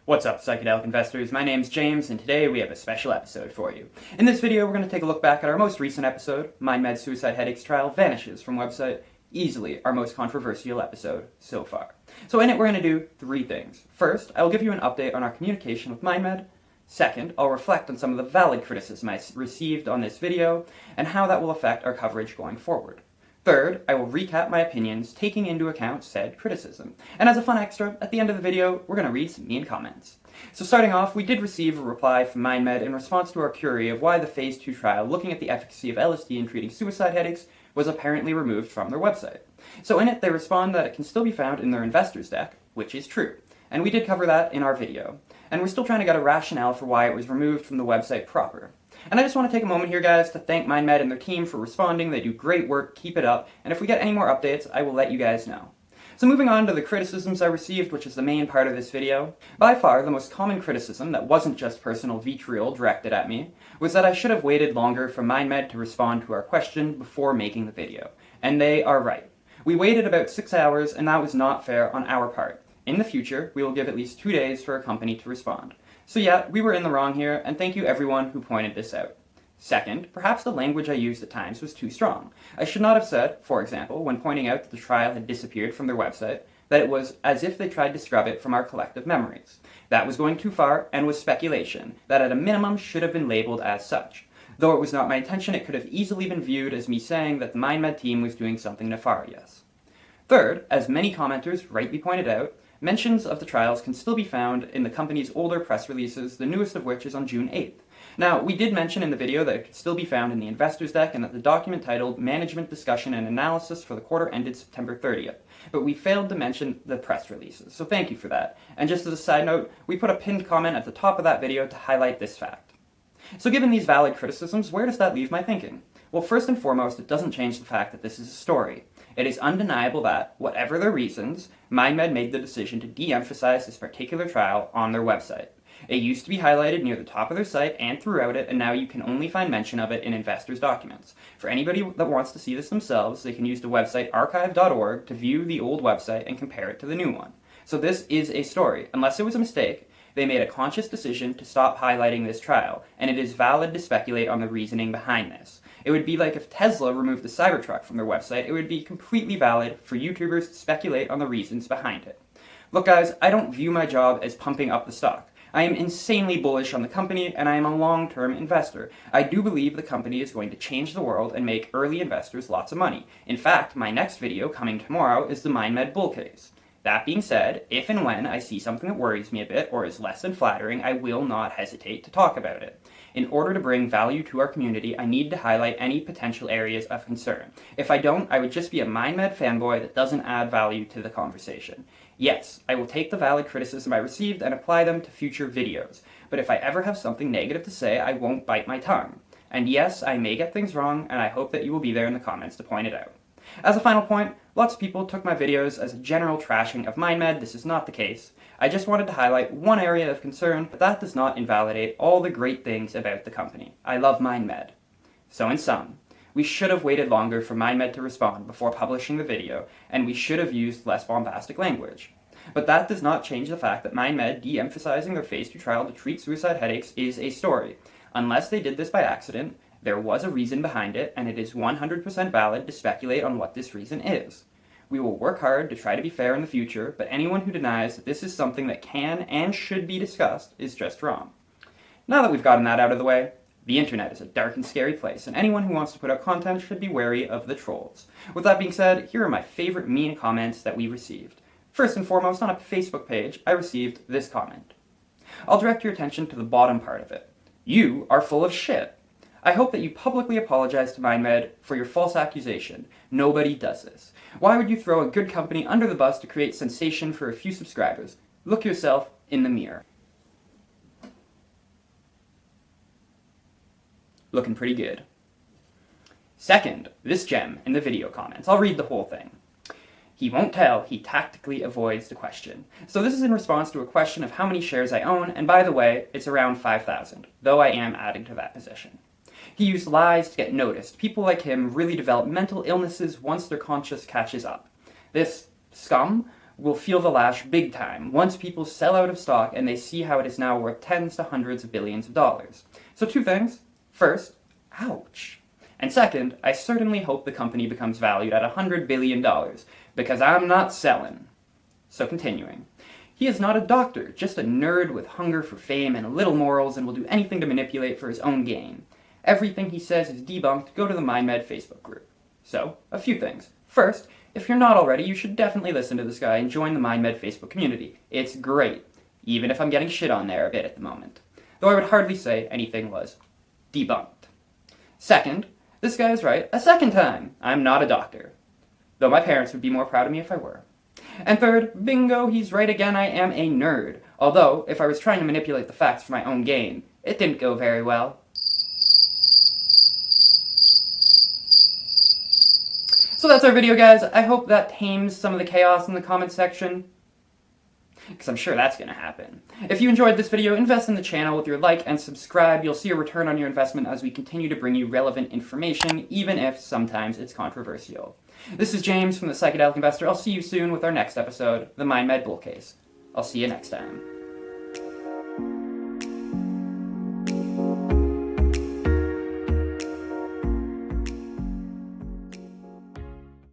What's up, psychedelic investors? My name's James, and today we have a special episode for you. In this video, we're going to take a look back at our most recent episode, MindMed Suicide Headaches Trial Vanishes from website, easily our most controversial episode so far. So in it, we're going to do three things. First, I will give you an update on our communication with MindMed. Second, I'll reflect on some of the valid criticism I received on this video, and how that will affect our coverage going forward. Third, I will recap my opinions, taking into account said criticism. And as a fun extra, at the end of the video, we're going to read some mean comments. So starting off, we did receive a reply from MindMed in response to our query of why the Phase 2 trial looking at the efficacy of LSD in treating suicide headaches was apparently removed from their website. So in it, they respond that it can still be found in their investors deck, which is true. And we did cover that in our video. And we're still trying to get a rationale for why it was removed from the website proper. And I just want to take a moment here, guys, to thank MindMed and their team for responding. They do great work, keep it up, and if we get any more updates, I will let you guys know. So moving on to the criticisms I received, which is the main part of this video. By far, the most common criticism that wasn't just personal vitriol directed at me was that I should have waited longer for MindMed to respond to our question before making the video. And they are right. We waited about 6 hours, and that was not fair on our part. In the future, we will give at least 2 days for a company to respond. So yeah, we were in the wrong here, and thank you everyone who pointed this out. Second, perhaps the language I used at times was too strong. I should not have said, for example, when pointing out that the trial had disappeared from their website, that it was as if they tried to scrub it from our collective memories. That was going too far, and was speculation, that at a minimum should have been labeled as such. Though it was not my intention, it could have easily been viewed as me saying that the MindMed team was doing something nefarious. Third, as many commenters rightly pointed out, mentions of the trials can still be found in the company's older press releases, the newest of which is on June 8th. Now, we did mention in the video that it could still be found in the investors deck and that the document titled Management Discussion and Analysis for the quarter ended September 30th, but we failed to mention the press releases, so thank you for that. And just as a side note, we put a pinned comment at the top of that video to highlight this fact. So given these valid criticisms, where does that leave my thinking? Well, first and foremost, it doesn't change the fact that this is a story. It is undeniable that, whatever their reasons, MindMed made the decision to de-emphasize this particular trial on their website. It used to be highlighted near the top of their site and throughout it, and now you can only find mention of it in investors' documents. For anybody that wants to see this themselves, they can use the website archive.org to view the old website and compare it to the new one. So this is a story. Unless it was a mistake, they made a conscious decision to stop highlighting this trial, and it is valid to speculate on the reasoning behind this. It would be like if Tesla removed the Cybertruck from their website, it would be completely valid for YouTubers to speculate on the reasons behind it. Look guys, I don't view my job as pumping up the stock. I am insanely bullish on the company, and I am a long-term investor. I do believe the company is going to change the world and make early investors lots of money. In fact, my next video coming tomorrow is the MindMed bull case. That being said, if and when I see something that worries me a bit or is less than flattering, I will not hesitate to talk about it. In order to bring value to our community, I need to highlight any potential areas of concern. If I don't, I would just be a MindMed fanboy that doesn't add value to the conversation. Yes, I will take the valid criticism I received and apply them to future videos, but if I ever have something negative to say, I won't bite my tongue. And yes, I may get things wrong, and I hope that you will be there in the comments to point it out. As a final point, lots of people took my videos as a general trashing of MindMed. This is not the case. I just wanted to highlight one area of concern, but that does not invalidate all the great things about the company. I love MindMed. So in sum, we should have waited longer for MindMed to respond before publishing the video, and we should have used less bombastic language. But that does not change the fact that MindMed de-emphasizing their Phase 2 trial to treat suicide headaches is a story. Unless they did this by accident, there was a reason behind it, and it is 100% valid to speculate on what this reason is. We will work hard to try to be fair in the future, but anyone who denies that this is something that can and should be discussed is just wrong. Now that we've gotten that out of the way, the internet is a dark and scary place, and anyone who wants to put out content should be wary of the trolls. With that being said, here are my favorite mean comments that we received. First and foremost, on a Facebook page, I received this comment. I'll direct your attention to the bottom part of it. You are full of shit. I hope that you publicly apologize to MindMed for your false accusation. Nobody does this. Why would you throw a good company under the bus to create sensation for a few subscribers? Look yourself in the mirror. Looking pretty good. Second, this gem in the video comments. I'll read the whole thing. He won't tell, he tactically avoids the question. So this is in response to a question of how many shares I own, and by the way, it's around 5,000, though I am adding to that position. He used lies to get noticed. People like him really develop mental illnesses once their conscience catches up. This scum will feel the lash big time once people sell out of stock and they see how it is now worth tens to hundreds of billions of dollars. So 2 things. First, ouch. And second, I certainly hope the company becomes valued at $100 billion, because I'm not selling. So continuing. He is not a doctor, just a nerd with hunger for fame and little morals and will do anything to manipulate for his own gain. Everything he says is debunked. Go to the MindMed Facebook group. So, a few things. First, if you're not already, you should definitely listen to this guy and join the MindMed Facebook community. It's great, even if I'm getting shit on there a bit at the moment. Though I would hardly say anything was debunked. Second, this guy is right a second time. I'm not a doctor, though my parents would be more proud of me if I were. And third, bingo, he's right again, I am a nerd. Although, if I was trying to manipulate the facts for my own gain, it didn't go very well. So that's our video, guys. I hope that tames some of the chaos in the comment section, because I'm sure that's going to happen. If you enjoyed this video, invest in the channel with your like and subscribe. You'll see a return on your investment as we continue to bring you relevant information, even if sometimes it's controversial. This is James from the Psychedelic Investor. I'll see you soon with our next episode, the MindMed Bull Case. I'll see you next time.